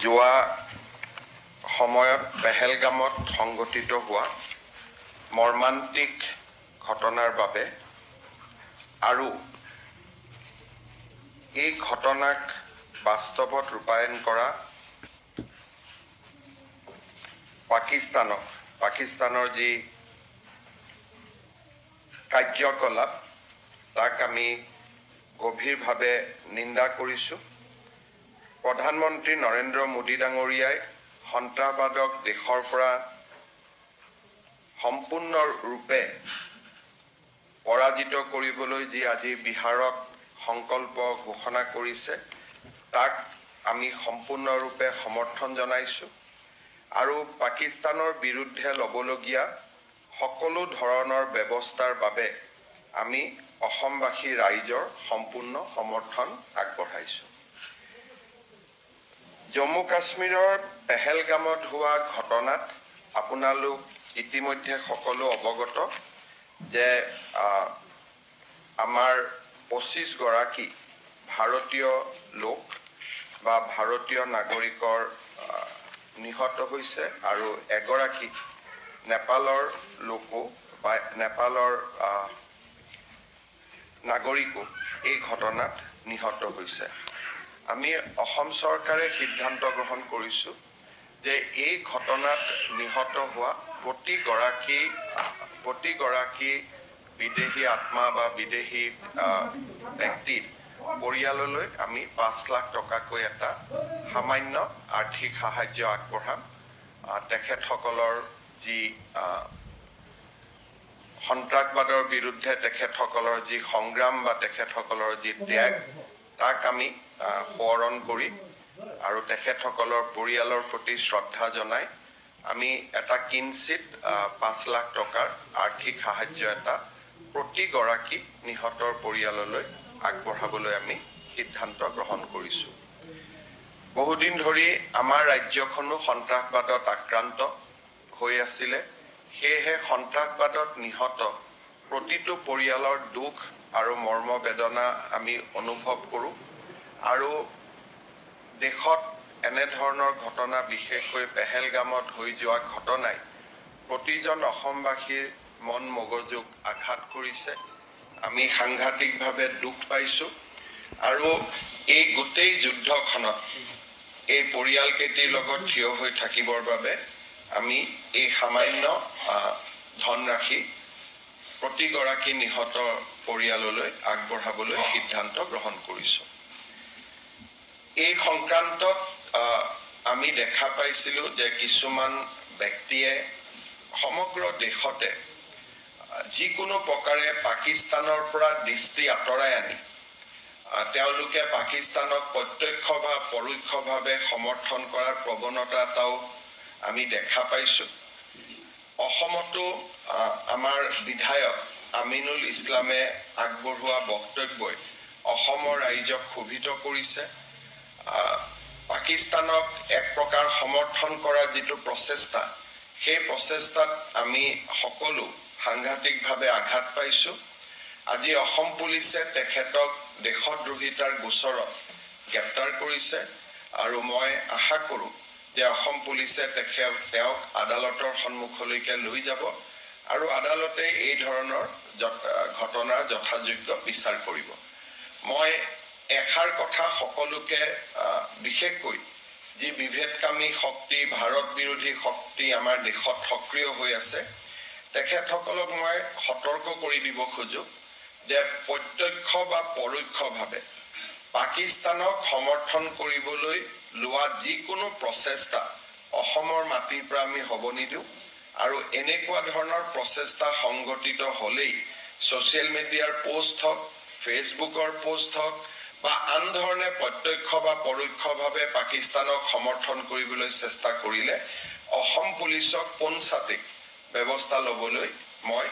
যোৱা সময়ত পেহেলগামত সংঘটিত হোৱা মৰ্মান্তিক ঘটনাৰ বাবে আৰু এই ঘটনাক বাস্তৱত ৰূপায়ণ কৰা পাকিস্তানৰ যি কাৰ্যকলাপ তাক আমি গভীৰভাৱে নিন্দা কৰিছোঁ। প্ৰধানমন্ত্ৰী নৰেন্দ্ৰ মোদী ডাঙৰীয়াই সন্ত্ৰাসবাদক দেশৰ পৰা সম্পূৰ্ণৰূপে পৰাজিত কৰিবলৈ যি আজি বিহাৰত সংকল্প ঘোষণা কৰিছে তাক আমি সম্পূৰ্ণৰূপে সমৰ্থন জনাইছোঁ আৰু পাকিস্তানৰ বিৰুদ্ধে ল'বলগীয়া সকলো ধৰণৰ ব্যৱস্থাৰ বাবে আমি অসমবাসী ৰাইজৰ সম্পূৰ্ণ সমৰ্থন আগবঢ়াইছোঁ। জম্মু কাশ্মীৰৰ পেহেলগামত হোৱা ঘটনাত আপোনালোক ইতিমধ্যে সকলো অৱগত যে আমাৰ 25 গৰাকী ভাৰতীয় লোক বা ভাৰতীয় নাগৰিকৰ নিহত হৈছে আৰু এগৰাকী নেপালৰ লোকো বা নেপালৰ নাগৰিকো এই ঘটনাত নিহত হৈছে। আমি অসম চৰকাৰে সিদ্ধান্ত গ্ৰহণ কৰিছোঁ যে এই ঘটনাত নিহত হোৱা প্ৰতিগৰাকী বিদেশী আত্মা বা বিদেশী ব্যক্তিৰ পৰিয়াললৈ আমি 5 লাখ টকাকৈ এটা সামান্য আৰ্থিক সাহায্য আগবঢ়াম। তেখেতসকলৰ যি সন্ত্ৰাসবাদৰ বিৰুদ্ধে তেখেতসকলৰ যি সংগ্ৰাম বা তেখেতসকলৰ যি ত্যাগ তাক আমি সোঁৱৰণ কৰি আৰু তেখেতসকলৰ পৰিয়ালৰ প্ৰতি শ্ৰদ্ধা জনাই আমি এটা কিঞ্চিত 5 লাখ টকাৰ আৰ্থিক সাহায্য এটা প্ৰতিগৰাকী নিহতৰ পৰিয়াললৈ আগবঢ়াবলৈ আমি সিদ্ধান্ত গ্ৰহণ কৰিছোঁ। বহুদিন ধৰি আমাৰ ৰাজ্যখনো সন্ত্ৰাসবাদত আক্ৰান্ত হৈ আছিলে, সেয়েহে সন্ত্ৰাসবাদত নিহত প্ৰতিটো পৰিয়ালৰ দুখ আৰু মৰ্মবেদনা আমি অনুভৱ কৰোঁ আৰু দেশত এনেধৰণৰ ঘটনা বিশেষকৈ পেহেলগামত হৈ যোৱা ঘটনাই প্ৰতিজন অসমবাসীৰ মন মগজুক আঘাত কৰিছে। আমি সাংঘাতিকভাৱে দুখ পাইছোঁ আৰু এই গোটেই যুদ্ধখনত এই পৰিয়ালকেইটিৰ লগত থিয় হৈ থাকিবৰ বাবে আমি এই সামান্য ধনৰাশি প্ৰতিগৰাকী নিহত পৰিয়াললৈ আগবঢ়াবলৈ সিদ্ধান্ত গ্ৰহণ কৰিছোঁ। এই সংক্ৰান্তত আমি দেখা পাইছিলোঁ যে কিছুমান ব্যক্তিয়ে সমগ্ৰ দেশতে যিকোনো প্ৰকাৰে পাকিস্তানৰ পৰা দৃষ্টি আঁতৰাই আনি তেওঁলোকে পাকিস্তানক প্ৰত্যক্ষ বা পৰোক্ষভাৱে সমৰ্থন কৰাৰ প্ৰৱণতা এটাও আমি দেখা পাইছোঁ। অসমতো আমাৰ বিধায়ক আমিনুল ইছলামে আগবঢ়োৱা বক্তব্যই অসমৰ ৰাইজক ক্ষোভিত কৰিছে। পাকিস্তানক এক প্ৰকাৰ সমৰ্থন কৰাৰ যিটো প্ৰচেষ্টা সেই প্ৰচেষ্টাত আমি সকলো সাংঘাতিকভাৱে আঘাত পাইছোঁ। আজি অসম পুলিচে তেখেতক দেশদ্ৰোহিতাৰ গোচৰত গ্ৰেপ্তাৰ কৰিছে আৰু মই আশা কৰোঁ যে অসম পুলিচে তেওঁক আদালতৰ সন্মুখলৈকে লৈ যাব আৰু আদালতে এই ধৰণৰ ঘটনাৰ যথাযোগ্য বিচাৰ কৰিব। মই এষাৰ কথা সকলোকে বিশেষকৈ যি বিভেদকামী শক্তি ভাৰত বিৰোধী শক্তি আমাৰ দেশত সক্ৰিয় হৈ আছে তেখেতসকলক মই সতৰ্ক কৰি দিব খোজোঁ যে প্ৰত্যক্ষ বা পৰোক্ষভাৱে পাকিস্তানক সমৰ্থন কৰিবলৈ লোৱা যিকোনো প্ৰচেষ্টা অসমৰ মাটিৰ পৰা আমি হ'ব নিদিওঁ আৰু এনেকুৱা ধৰণৰ প্ৰচেষ্টা সংগঠিত হ'লেই ছ'চিয়েল মিডিয়াৰ পোষ্ট হওক ফেচবুকৰ পোষ্ট হওক বা আন ধৰণে প্ৰত্যক্ষ বা পৰোক্ষভাৱে পাকিস্তানক সমৰ্থন কৰিবলৈ চেষ্টা কৰিলে অসম পুলিচক পোনচাতেই ব্যৱস্থা ল'বলৈ মই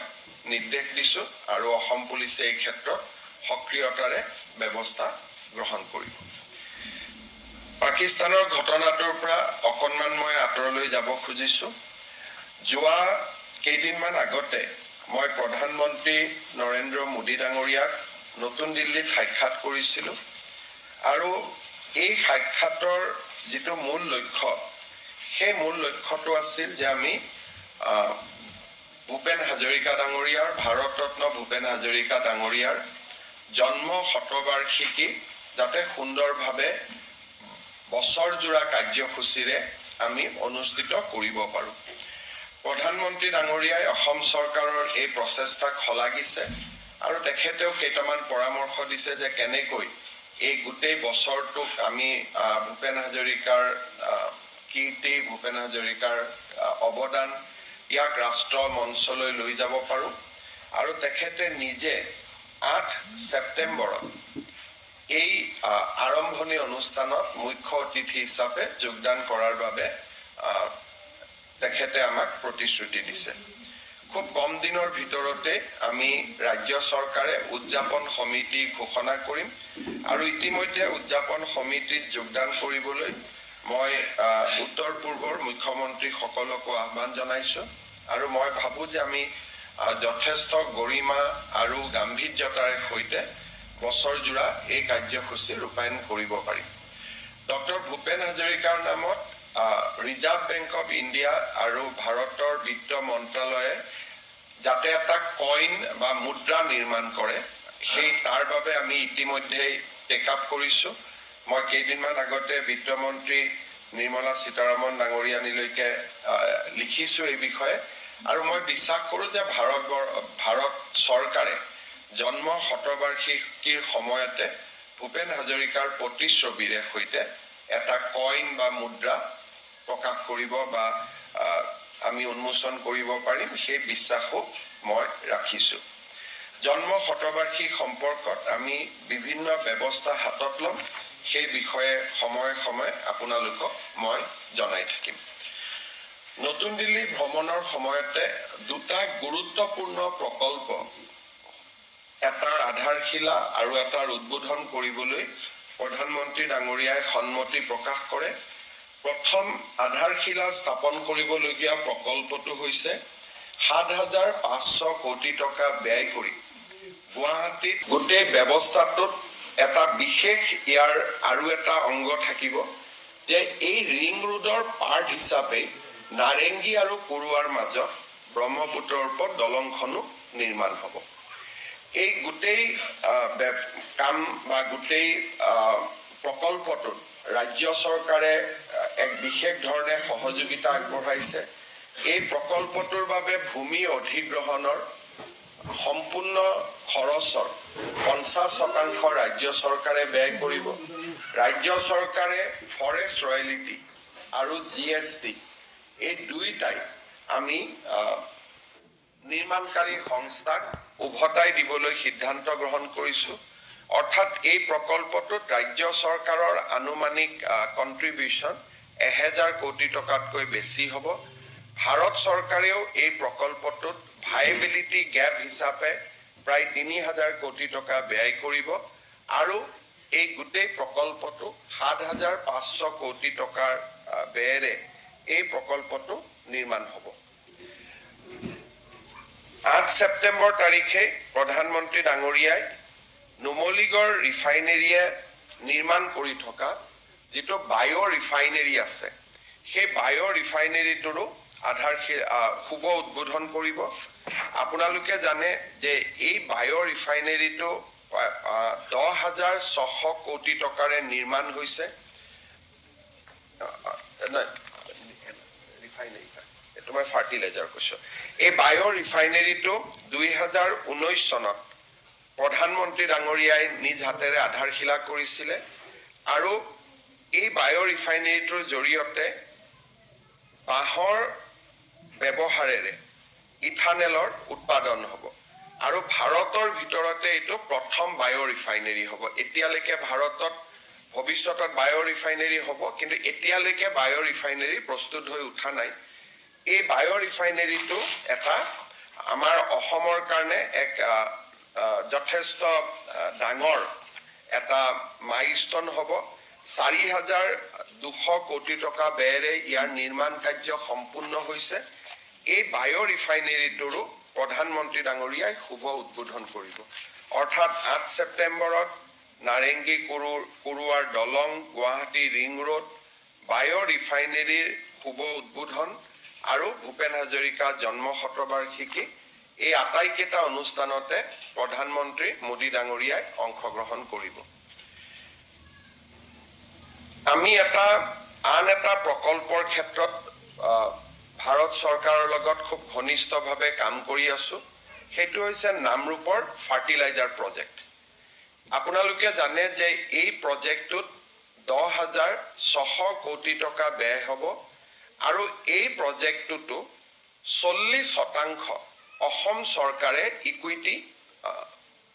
নিৰ্দেশ দিছোঁ আৰু অসম পুলিচে এই ক্ষেত্ৰত সক্ৰিয়তাৰে ব্যৱস্থা গ্ৰহণ কৰিব। পাকিস্তানৰ ঘটনাটোৰ পৰা অকণমান মই আঁতৰলৈ যাব খুজিছোঁ। যোৱা কেইদিনমান আগতে মই প্ৰধানমন্ত্ৰী নৰেন্দ্ৰ মোদী ডাঙৰীয়াক নতুন দিল্লীত সাক্ষাৎ কৰিছিলোঁ আৰু এই সাক্ষাতৰ যিটো মূল লক্ষ্য সেই মূল লক্ষ্যটো আছিল যে আমি ভূপেন হাজৰিকা ডাঙৰীয়াৰ ভাৰতৰত্ন ভূপেন হাজৰিকা ডাঙৰীয়াৰ জন্ম শতবাৰ্ষিকী যাতে সুন্দৰভাৱে বছৰজোৰা কাৰ্যসূচীৰে আমি অনুষ্ঠিত কৰিব পাৰোঁ প্ৰধানমন্ত্ৰী ডাঙৰীয়াই অসম চৰকাৰৰ এই প্ৰচেষ্টাক শলাগিছে আৰু তেখেতেও কেইটামান পৰামৰ্শ দিছে যে কেনেকৈ এই গোটেই বছৰটোক আমি ভূপেন হাজৰিকাৰ কীৰ্তি ভূপেন হাজৰিকাৰ অৱদান ইয়াক ৰাষ্ট্ৰ মঞ্চলৈ লৈ যাব পাৰোঁ আৰু তেখেতে নিজে 8 ছেপ্টেম্বৰত এই আৰম্ভণি অনুষ্ঠানত মুখ্য অতিথি হিচাপে যোগদান কৰাৰ বাবে তেখেতে আমাক প্ৰতিশ্ৰুতি দিছে খুব কম দিনৰ ভিতৰতে আমি ৰাজ্য চৰকাৰে উদযাপন সমিতি ঘোষণা কৰিম আৰু ইতিমধ্যে উদযাপন সমিতিত যোগদান কৰিবলৈ মই উত্তৰ পূৰ্বৰ মুখ্যমন্ত্ৰী সকলকো আহ্বান জনাইছোঁ আৰু মই ভাবোঁ যে আমি যথেষ্ট গৰিমা আৰু গাম্ভীৰ্যতাৰে সৈতে বছৰজোৰা এই কাৰ্যসূচী ৰূপায়ণ কৰিব পাৰিম ডক্টৰ ভূপেন হাজৰিকাৰ নামত ৰিজাৰ্ভ বেংক অফ ইণ্ডিয়া আৰু ভাৰতৰ বিত্ত মন্ত্ৰালয়ে যাতে এটা কইন বা মুদ্ৰা নিৰ্মাণ কৰে সেই তাৰ বাবে আমি ইতিমধ্যে টেক আপ কৰিছোঁ মই কেইদিনমান আগতে বিত্তমন্ত্ৰী নিৰ্মলা সীতাৰামন ডাঙৰীয়ানীলৈকে লিখিছোঁ এই বিষয়ে আৰু মই বিশ্বাস কৰোঁ যে ভাৰত চৰকাৰে জন্ম শতবাৰ্ষিকীৰ সময়তে ভূপেন হাজৰিকাৰ প্ৰতিচ্ছবিৰে সৈতে এটা কইন বা মুদ্ৰা প্ৰকাশ কৰিব বা আমি উন্মোচন কৰিব পাৰিম সেই বিশ্বাসো মই ৰাখিছোঁ জন্ম শতবাৰ্ষিক সম্পৰ্কত আমি বিভিন্ন ব্যৱস্থা হাতত ল'ম সেই বিষয়ে সময়ে সময়ে আপোনালোকক মই জনাই থাকিম নতুন দিল্লী ভ্ৰমণৰ সময়তে দুটা গুৰুত্বপূৰ্ণ প্ৰকল্প এটাৰ আধাৰশিলা আৰু এটাৰ উদ্বোধন কৰিবলৈ প্ৰধানমন্ত্ৰী ডাঙৰীয়াই সন্মতি প্ৰকাশ কৰে প্ৰথম আধাৰশিলা স্থাপন কৰিবলগীয়া প্ৰকল্পটো হৈছে ৭,৫০০ কোটি টকা ব্যয় কৰি গুৱাহাটীত গোটেই ব্যৱস্থাটোত এটা বিশেষ ইয়াৰ আৰু এটা অংগ থাকিব যে এই ৰিং ৰোডৰ পাৰ্ট হিচাপে নাৰেংগী আৰু কুৰুৱাৰ মাজত ব্ৰহ্মপুত্ৰৰ ওপৰত দলংখনো নিৰ্মাণ হ'ব এই গোটেই কাম বা গোটেই প্ৰকল্পটোত ৰাজ্য চৰকাৰে এক বিশেষ ধৰণে সহযোগিতা আগবঢ়াইছে এই প্ৰকল্পটোৰ বাবে ভূমি অধিগ্ৰহণৰ সম্পূৰ্ণ খৰচৰ 50% ৰাজ্য চৰকাৰে ব্যয় কৰিব ৰাজ্য চৰকাৰে ফৰেষ্ট ৰয়েলিটি আৰু GST এই দুইটাই আমি নিৰ্মাণকাৰী সংস্থাক উভতাই দিবলৈ সিদ্ধান্ত গ্ৰহণ কৰিছোঁ অৰ্থাৎ এই প্ৰকল্পটোত ৰাজ্য চৰকাৰৰ আনুমানিক কন্ট্ৰিবিউশন 1000 কোটি টকাতকৈ বেছি হ'ব ভাৰত চৰকাৰেও এই প্ৰকল্পটোত ভাইবিলিটি গ্যাপ হিচাপে প্ৰায় 3000 কোটি টকা ব্যয় কৰিব আৰু এই গোটেই প্ৰকল্পটো ৭,৫০০ কোটি টকাৰ ব্যয়েৰে এই প্ৰকল্পটো নিৰ্মাণ হ'ব 8 ছেপ্টেম্বৰ তাৰিখে প্ৰধানমন্ত্ৰী ডাঙৰীয়াই নুমলীগড় ৰিফাইনেৰীয়ে নিৰ্মাণ কৰি থকা যিটো বায়ো ৰিফাইনেৰী আছে সেই বায়ো ৰিফাইনেৰীটোৰো শুভ উদ্বোধন কৰিব আপোনালোকে জানে যে এই বায়ো ৰিফাইনেৰীটো 10,600 কোটি টকাৰে নিৰ্মাণ হৈছে মই ফাৰ্টিলাইজাৰ কৈছোঁ এই বায়ো ৰিফাইনেৰীটো 2019 চনত প্ৰধানমন্ত্ৰী ডাঙৰীয়াই নিজ হাতেৰে আধাৰশিলা কৰিছিলে আৰু এই বায়ো ৰিফাইনেৰীটোৰ জৰিয়তে বাঁহৰ ব্যৱহাৰেৰে ইথানেলৰ উৎপাদন হ'ব আৰু ভাৰতৰ ভিতৰতে এইটো প্ৰথম বায়ো ৰিফাইনেৰী হ'ব এতিয়ালৈকে ভাৰতত ভৱিষ্যতত বায়ো ৰিফাইনেৰী হ'ব কিন্তু এতিয়ালৈকে বায়ো ৰিফাইনেৰী প্ৰস্তুত হৈ উঠা নাই এই বায়ো ৰিফাইনেৰীটো এটা আমাৰ অসমৰ কাৰণে এক যথেষ্ট ডাঙৰ এটা মাইলষ্টন হ'ব 4,200 কোটি টকা ব্যয়েৰে ইয়াৰ নিৰ্মাণ কাৰ্য সম্পূৰ্ণ হৈছে এই বায়ো ৰিফাইনেৰীটোৰো প্ৰধানমন্ত্ৰী ডাঙৰীয়াই শুভ উদ্বোধন কৰিব অৰ্থাৎ 8 ছেপ্টেম্বৰত নাৰেংগী কুৰুৱাৰ দলং, গুৱাহাটী ৰিং ৰোড, বায়' ৰিফাইনেৰীৰ শুভ উদ্বোধন আৰু ভূপেন হাজৰিকা জন্ম শতবাৰ্ষিকী এই আটাইকেইটা অনুষ্ঠানতে প্ৰধানমন্ত্ৰী মোদী ডাঙৰীয়াই অংশগ্ৰহণ কৰিব। আমি আন এটা প্ৰকল্পৰ ক্ষেত্ৰত ভাৰত চৰকাৰৰ লগত খুব ঘনিষ্ঠভাৱে কাম কৰি আছো। সেইটো হৈছে নামৰূপৰ ফাৰ্টিলাইজাৰ প্ৰজেক্ট। আপোনালোকে জানে যে এই প্ৰজেক্টটোত 10,600 কোটি টকা ব্যয় হ'ব আৰু এই প্ৰজেক্টটোতো 40% অসম চৰকাৰে ইকুইটি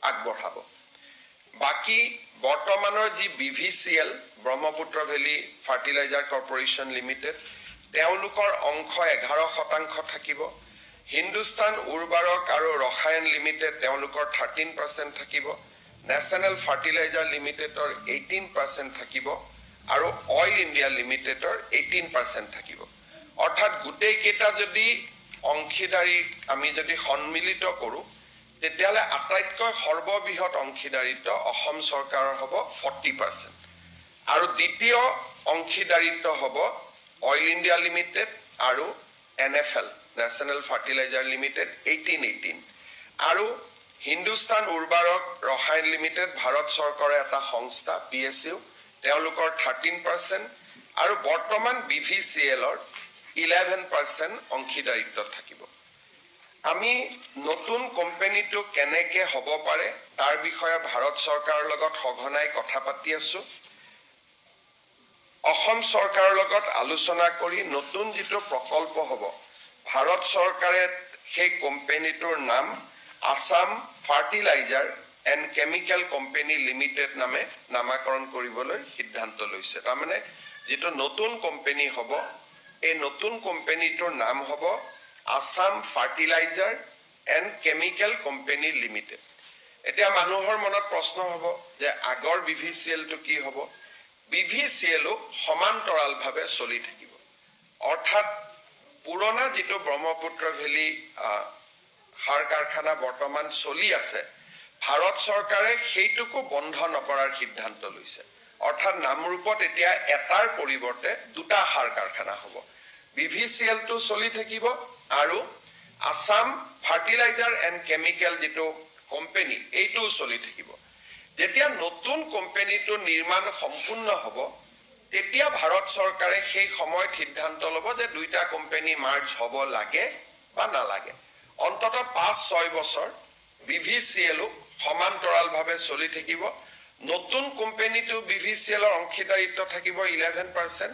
আগবঢ়াব। বাকি বৰ্তমানৰ যি BVCL Brahmaputra valley fertilizer corporation limited তেওঁলোকৰ অংশ 11% থাকিব। হিন্দুস্তান উৰ্বাৰক আৰু ৰসায়ন লিমিটেড তেওঁলোকৰ 13% থাকিব। নেশ্যনেল ফাৰ্টিলাইজাৰ লিমিটেডৰ 18% থাকিব আৰু অইল ইণ্ডিয়া লিমিটেডৰ 18% থাকিব। অৰ্থাৎ গোটেই কেইটা যদি অংশীদাৰী আমি যদি সন্মিলিত কৰোঁ তেতিয়াহ'লে আটাইতকৈ সৰ্ববৃহৎ অংশীদাৰিত্ব অসম চৰকাৰৰ হ'ব 40% আৰু দ্বিতীয় অংশীদাৰিত্ব হ'ব অইল ইণ্ডিয়া লিমিটেড আৰু NFL নেশ্যনেল ফাৰ্টিলাইজাৰ লিমিটেড 18 আৰু হিন্দুস্তান উৰ্বাৰক ৰসায়ন লিমিটেড ভাৰত চৰকাৰৰ এটা সংস্থা PSU তেওঁলোকৰ 13% আৰু বৰ্তমান BVCLৰ 11% অংশীদাৰিত্ব থাকিব। আমি নতুন কোম্পানীটো কেনেকৈ হ'ব পাৰে তাৰ বিষয়ে ভাৰত চৰকাৰৰ লগত সঘনাই কথা পাতি আছো। অসম চৰকাৰৰ লগত আলোচনা কৰি নতুন যিটো প্ৰকল্প হ'ব ভাৰত চৰকাৰে সেই কোম্পানীটোৰ নাম Assam fertilizer and chemical company limited নামে নামাকৰণ কৰিবলৈ সিদ্ধান্ত লৈছে। তাৰমানে যিটো নতুন কোম্পানী হ'ব এই নতুন কোম্পানীটোৰ নাম হ'ব Assam fertilizer and chemical company limited. এতিয়া মানুহৰ মনত প্ৰশ্ন হ'ব যে আগৰ BVCLটো কি হ'ব? BVCLও সমান্তৰালভাৱে চলি থাকিব। অৰ্থাৎ পুৰণা যিটো ব্ৰহ্মপুত্ৰ ভেলী সাৰ কাৰখানা বৰ্তমান চলি আছে ভাৰত চৰকাৰে সেইটোকো বন্ধ নকৰাৰ সিদ্ধান্ত লৈছে। অৰ্থাৎ নামৰূপত এতিয়া এটাৰ পৰিৱৰ্তে দুটা সাৰ কাৰখানা হ'ব। BVCLটো চলি থাকিব আৰু আসাম ফাৰ্টিলাইজাৰ এণ্ড কেমিকেল যিটো কোম্পানী এইটোও চলি থাকিব। যেতিয়া নতুন কোম্পানীটো নিৰ্মাণ সম্পূৰ্ণ হ'ব তেতিয়া ভাৰত চৰকাৰে সেই সময়ত সিদ্ধান্ত ল'ব যে দুইটা কোম্পানী মাৰ্জ হ'ব লাগে বা নালাগে। অন্তত 5-6 বছৰ BVCLও সমান্তৰালভাৱে চলি থাকিব। নতুন কোম্পানীটো BVCLৰ অংশীদাৰিত্ব থাকিব 11%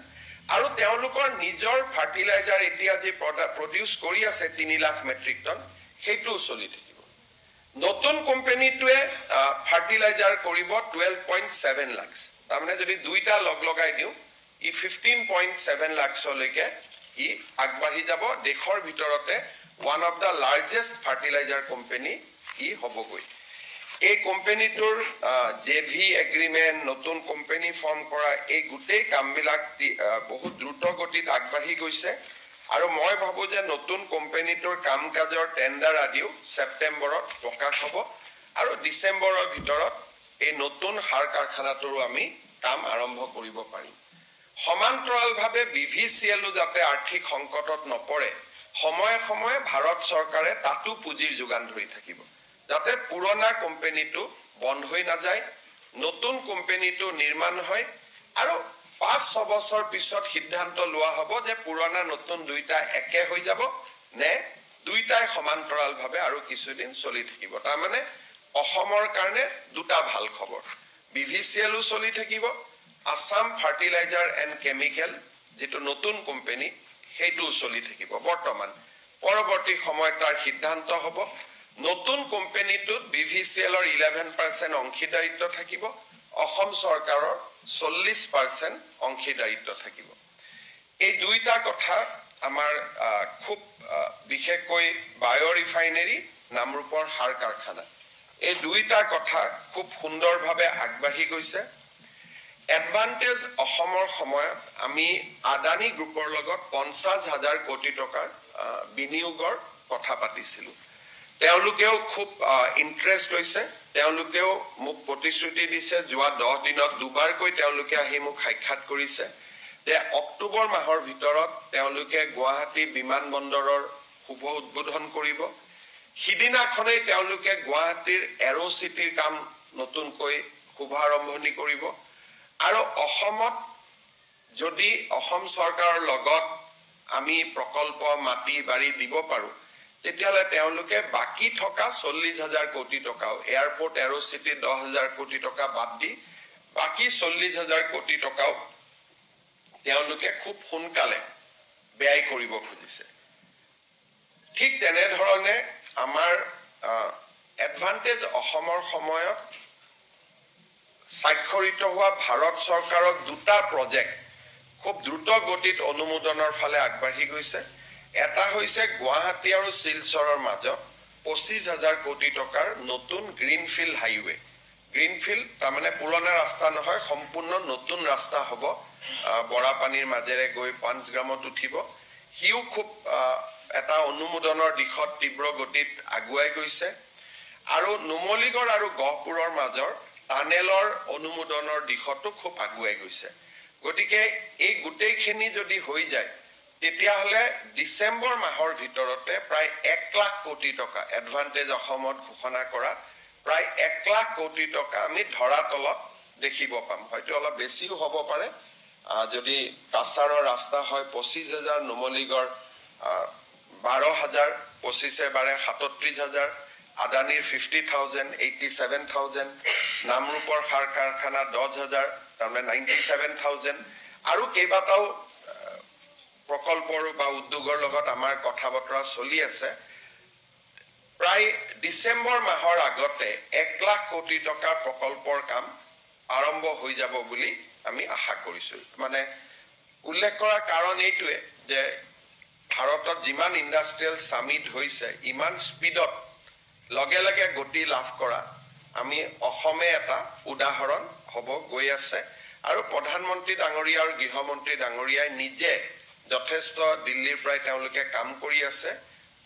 আৰু তেওঁলোকৰ নিজৰ ফাৰ্টিলাইজাৰ এতিয়া যি প্ৰডিউচ কৰি আছে 3 লাখ মেট্ৰিক টন সেইটোও চলি থাকিব। নতুন কোম্পানীটোৱে ফাৰ্টিলাইজাৰ কৰিব 12.7 লাখ। তাৰমানে যদি দুইটা লগাই দিওঁ ই 15.7 লাখলৈকে ই আগবাঢ়ি যাব। দেশৰ ভিতৰতে one of the largest fertilizer company ই হ'বগৈ। এই কোম্পানীটোৰ JV এগ্ৰিমেণ্ট নতুন কোম্পানী ফৰ্ম কৰা এই গোটেই কামবিলাক বহুত দ্ৰুত গতিত আগবাঢ়ি গৈছে আৰু মই ভাবোঁ যে নতুন কোম্পানীটোৰ কাম কাজৰ টেণ্ডাৰ আদিও ছেপ্টেম্বৰত প্ৰকাশ হ'ব আৰু ডিচেম্বৰৰ ভিতৰত এই নতুন সাৰ কাৰখানাটোৰো আমি কাম আৰম্ভ কৰিব পাৰিম। সমান্তৰালভাৱে BVCLও যাতে আৰ্থিক সংকটত নপৰে সময়ে সময়ে ভাৰত চৰকাৰে তাতো পুঁজিৰ যোগান ধৰি থাকিব যাতে পুৰণা কোম্পানীটো বন্ধ হৈ নাযায়, নতুন কোম্পানীটো নিৰ্মাণ হয় আৰু 5-6 বছৰ পিছত সিদ্ধান্ত লোৱা হ'ব যে পুৰণা নতুন দুইটা একে হৈ যাব নে দুইটাই সমান্তৰালভাৱে আৰু কিছুদিন চলি থাকিব। তাৰমানে অসমৰ কাৰণে দুটা ভাল খবৰ। BVCLও চলি থাকিব, আসাম ফাৰ্টিলাইজাৰ এণ্ড কেমিকেল যিটো নতুন কোম্পানী সেইটোও চলি থাকিব। বৰ্তমান পৰৱৰ্তী সময়ত তাৰ সিদ্ধান্ত হ'ব নতুন কোম্পানীটোত BVCLৰ 11% অংশীদাৰিত্ব থাকিব, অসম চৰকাৰৰ 40% অংশীদাৰিত্ব থাকিব। এই দুইটা কথা আমাৰ খুব বিশেষকৈ বায়' ৰিফাইনেৰী নামৰূপৰ সাৰ কাৰখানা এই দুইটা কথা খুব সুন্দৰভাৱে আগবাঢ়ি গৈছে। এডভান্টেজ অসমৰ সময়ত আমি আদানী গ্ৰুপৰ লগত 50,000 কোটি টকাৰ বিনিয়োগৰ কথা পাতিছিলোঁ। তেওঁলোকেও খুব ইন্টাৰেষ্ট লৈছে তেওঁলোকেও মোক প্ৰতিশ্ৰুতি দিছে যোৱা 10 দিনত দুবাৰকৈ তেওঁলোকে আহি মোক সাক্ষাৎ কৰিছে যে অক্টোবৰ মাহৰ ভিতৰত তেওঁলোকে গুৱাহাটী বিমানবন্দৰৰ শুভ উদ্বোধন কৰিব সিদিনাখনেই তেওঁলোকে গুৱাহাটীৰ এৰো চিটিৰ কাম নতুনকৈ শুভাৰম্ভণি কৰিব আৰু অসমত যদি অসম চৰকাৰৰ লগত আমি প্ৰকল্প মাটি বাৰী দিব পাৰো তেতিয়ালে তেওঁলোকে বাকি থকা 40,000 কোটি টকাও এয়াৰপোৰ্ট এৰো চিটি 10,000 কোটি টকা বাদ দি বাকি 40,000 কোটি টকাও তেওঁলোকে খুব সোনকালে ব্যয় কৰিব খুজিছে ঠিক তেনে ধৰণে আমাৰ এডভান্টেজ অসমৰ সময়ত স্বাক্ষৰিত হোৱা ভাৰত চৰকাৰৰ দুটা প্ৰজেক্ট খুব দ্ৰুত গতিত অনুমোদনৰ ফালে আগবাঢ়ি গৈছে এটা হৈছে গুৱাহাটী আৰু শিলচৰৰ মাজত 25,000 কোটি টকাৰ নতুন গ্ৰীনফিল্ড হাইৱে গ্ৰীনফিল্ড তাৰমানে পুৰণা ৰাস্তা নহয় সম্পূৰ্ণ নতুন ৰাস্তা হ'ব বৰাপানীৰ মাজেৰে গৈ পাঞ্চগ্ৰামত উঠিব হিউ খুব এটা অনুমোদনৰ দিশত তীব্ৰ গতিত আগুৱাই গৈছে আৰু নুমলীগড় আৰু গহপুৰৰ মাজৰ টানেলৰ অনুমোদনৰ দিশতো খুব আগুৱাই গৈছে গতিকে এই গোটেইখিনি যদি হৈ যায় তেতিয়াহলে ডিসেম্বৰ মাহৰ ভিতৰতে প্ৰায় 1 লাখ কোটি টকা এডভান্টেজ অসমত ঘোষণা কৰা প্ৰায় 1 লাখ কোটি টকা আমি ধৰাতলত দেখিব পাম হয়তো অলপ বেছিও হ'ব পাৰে যদি কাছাৰৰ ৰাস্তা হয় 25,000 নুমলীগড় 12,000 25 বাৰে 37,000 আদানীৰ 50,000 87,000 নামৰূপৰ সাৰ কাৰখানা 10,000 তাৰমানে 97,000 আৰু কেইবাটাও প্ৰকল্পৰ বা উদ্যোগৰ লগত আমাৰ কথা বতৰা চলি আছে প্ৰায় ডিসেম্বৰ মাহৰ আগতে 1 লাখ কোটি টকাৰ প্ৰকল্পৰ কাম আৰম্ভ হৈ যাব বুলি আমি আশা কৰিছো মানে উল্লেখ কৰাৰ কাৰণ এইটোৱে যে ভাৰতত যিমান ইন্ডাষ্ট্ৰিয়েল সামিট হৈছে ইমান স্পিডত লগে লগে গতি লাভ কৰা আমি অসমে এটা উদাহৰণ হ'ব গৈ আছে আৰু প্ৰধানমন্ত্ৰী ডাঙৰীয়া আৰু গৃহমন্ত্ৰী ডাঙৰীয়াই নিজে যথেষ্ট দিল্লীৰ প্ৰায় তেওঁলোকে কাম কৰি আছে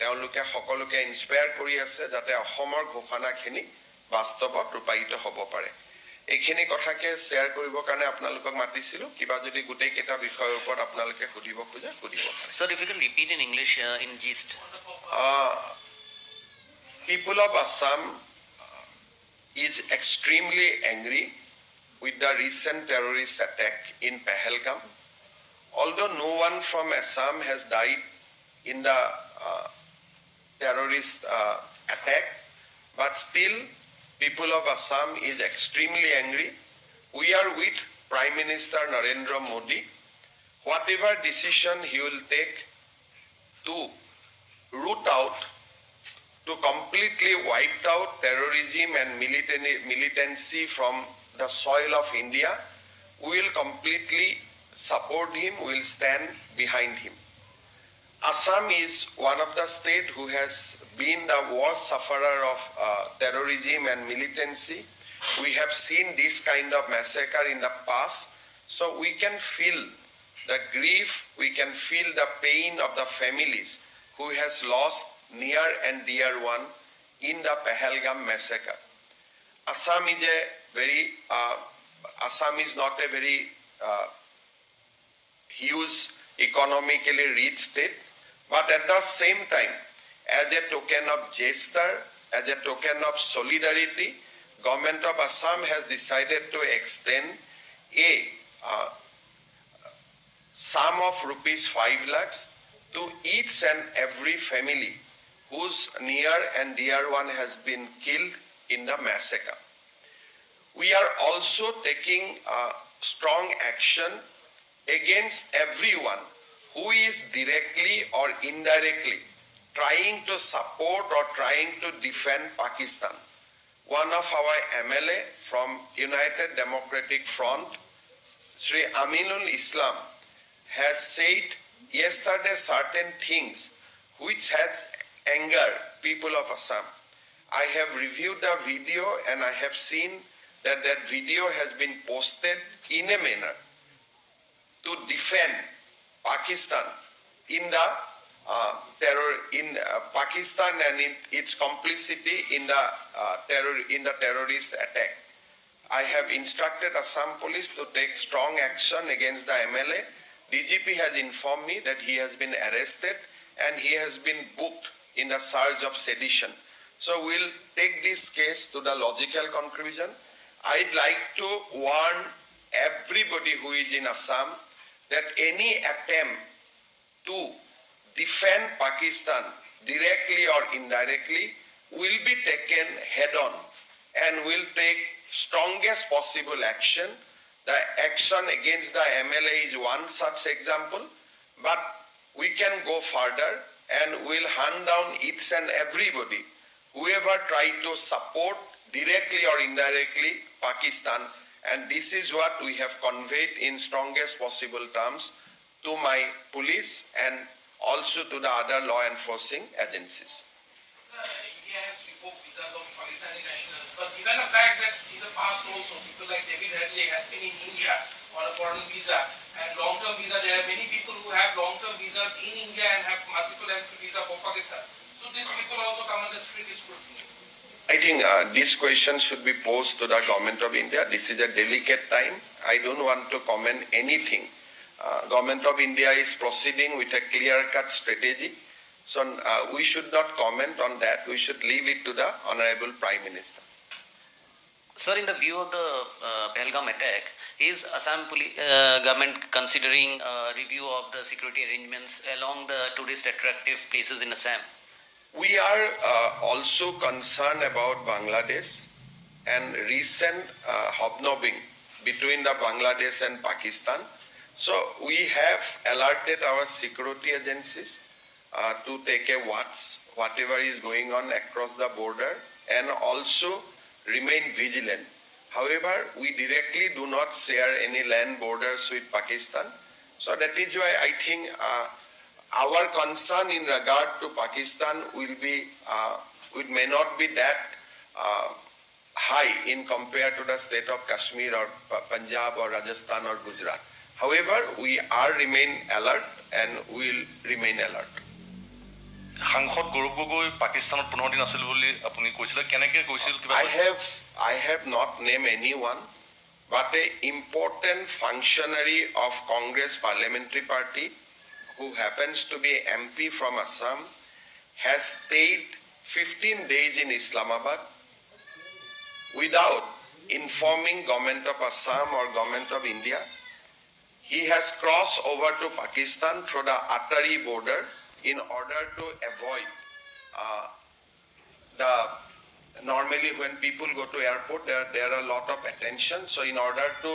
তেওঁলোকে সকলোকে ইনস্পায়াৰ কৰি আছে যাতে অসমৰ ঘোষণাখিনি বাস্তৱত ৰূপায়িত হ'ব পাৰে এইখিনি কথাকে শেয়াৰ কৰিবৰ কাৰণে আপোনালোকক মাতিছিলো কিবা যদি গোটেই কেটা বিষয়ৰ ওপৰত আপোনালোকে সুধিব খোজে সুধিব পাৰে Sir, if you can repeat in English in gist. People of Assam is extremely angry with the recent terrorist attack in Pahalgam. Although no one from Assam has died in the terrorist attack, but still people of Assam is extremely angry. We are with Prime Minister Narendra Modi. Whatever decision he will take to root out, to completely wipe out terrorism and militancy from the soil of India, we will completely support him, we will stand behind him. Assam is one of the states who has been the worst sufferer of terrorism and militancy. We have seen this kind of massacre in the past, so we can feel the grief, we can feel the pain of the families who has lost near and dear one in the Pahalgam massacre. Assam is not a very huge economically rich state, but at the same time, as a token of gesture, as a token of solidarity, Government of Assam has decided to extend a sum of rupees 5 lakhs to each and every family whose near and dear one has been killed in the massacre. We are also taking strong action against everyone who is directly or indirectly trying to support or trying to defend Pakistan. One of our MLA from United Democratic Front, Sri Aminul Islam, has said yesterday certain things which has angered people of Assam. I have reviewed the video and I have seen that that video has been posted in a manner to defend Pakistan in the terror in Pakistan and its complicity in the terrorist attack. I have instructed Assam Police to take strong action against the MLA. DGP has informed me that he has been arrested and he has been booked in the charge of sedition. So we'll take this case to the logical conclusion. I'd like to warn everybody who is in Assam that any attempt to defend Pakistan directly or indirectly will be taken head on and will take strongest possible action. The action against the MLA is one such example, but we can go further and will hunt down each and everybody, whoever tried to support directly or indirectly Pakistan. And this is what we have conveyed in strongest possible terms to my police and also to the other law enforcing agencies. India has revoked visas of Pakistani nationals, but given the fact that in the past also people like David Hadley have been in India on a foreign visa and long-term visa, there are many people who have long-term visas in India and have multiple entry visa for Pakistan. So these people also come under strict scrutiny. I think this question should be posed to the government of India. This is a delicate time. I don't want to comment anything. Government of India is proceeding with a clear-cut strategy. So we should not comment on that. We should leave it to the Honorable Prime Minister. Sir, in the view of the Pahalgam attack, is Assam government considering review of the security arrangements along the tourist attractive places in Assam? We are also concerned about Bangladesh and recent hobnobbing between the Bangladesh and Pakistan. So we have alerted our security agencies to take a watch whatever is going on across the border and also remain vigilant. However, we directly do not share any land borders with Pakistan. So that is why I think our concern in regard to Pakistan will be, it may not be that high in compared to the state of Kashmir or Punjab or Rajasthan or Gujarat. However, we are remain alert and will remain alert. সাংসদ গৌৰৱ গগৈ পাকিস্তানত 15 দিন আছিল বুলি আপুনি কৈছিল কেনেকৈ কৈছিল কিবা I have not named anyone, but an important functionary of Congress Parliamentary Party who happens to be MP from Assam has stayed 15 days in Islamabad without informing government of Assam or government of India. He has crossed over to Pakistan through the Atari border in order to avoid normally when people go to airport there are a lot of attention. So in order to